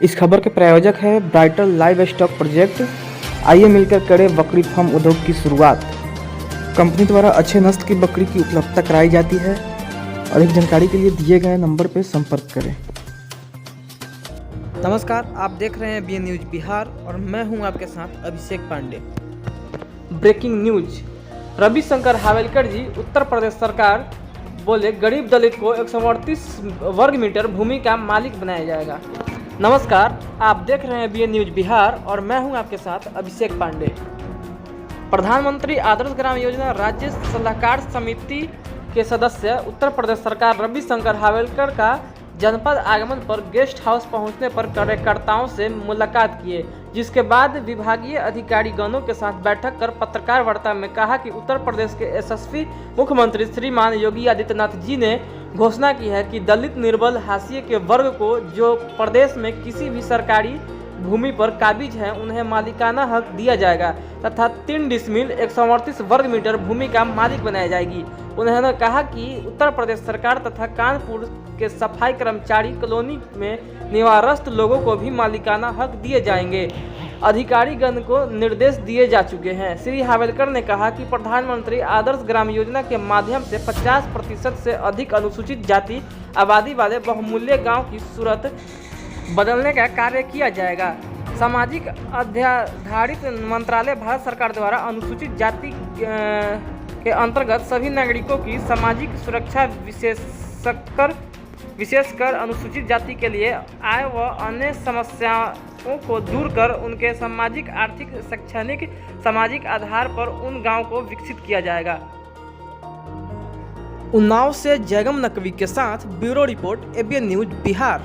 इस खबर के प्रायोजक है ब्राइटल लाइव स्टॉक प्रोजेक्ट। आइए मिलकर करें बकरी फार्म उद्योग की शुरुआत। कंपनी द्वारा अच्छे नस्ल की बकरी की उपलब्धता कराई जाती है। अधिक जानकारी के लिए दिए गए नंबर पर संपर्क करें। नमस्कार, आप देख रहे हैं बीएन न्यूज बिहार और मैं हूं आपके साथ अभिषेक पांडे। ब्रेकिंग न्यूज, रविशंकर हावेलकर जी, उत्तर प्रदेश सरकार बोले गरीब दलित को 138 वर्ग मीटर भूमि का मालिक बनाया जाएगा। नमस्कार, आप देख रहे हैं बीएन न्यूज बिहार और मैं हूं आपके साथ अभिषेक पांडे। प्रधानमंत्री आदर्श ग्राम योजना राज्य सलाहकार समिति के सदस्य उत्तर प्रदेश सरकार रविशंकर हावेलकर का जनपद आगमन पर गेस्ट हाउस पहुंचने पर कार्यकर्ताओं से मुलाकात किए, जिसके बाद विभागीय अधिकारीगणों के साथ बैठक कर पत्रकार वार्ता में कहा कि उत्तर प्रदेश के यशस्वी मुख्यमंत्री श्रीमान योगी आदित्यनाथ जी ने घोषणा की है कि दलित, निर्बल, हाशिए के वर्ग को जो प्रदेश में किसी भी सरकारी भूमि पर काबिज है उन्हें मालिकाना हक दिया जाएगा तथा 3 डिसमिल 138 वर्ग मीटर भूमि का मालिक बनाई जाएगी। उन्होंने कहा कि उत्तर प्रदेश सरकार तथा कानपुर के सफाई कर्मचारी कॉलोनी में निवारस्थ लोगों को भी मालिकाना हक दिए जाएंगे। अधिकारीगण को निर्देश दिए जा चुके हैं। श्री हावेलकर ने कहा कि प्रधानमंत्री आदर्श ग्राम योजना के माध्यम से 50% से अधिक अनुसूचित जाति आबादी वाले बहुमूल्य गाँव की सूरत बदलने का कार्य किया जाएगा। सामाजिक अध्याधारित मंत्रालय भारत सरकार द्वारा अनुसूचित जाति के अंतर्गत सभी नागरिकों की सामाजिक सुरक्षा विशेषकर अनुसूचित जाति के लिए आय व अन्य समस्याओं को दूर कर उनके सामाजिक, आर्थिक, शैक्षणिक, सामाजिक आधार पर उन गांवों को विकसित किया जाएगा। उन्नाव से जयगम नकवी के साथ bureau report, ABN news Bihar.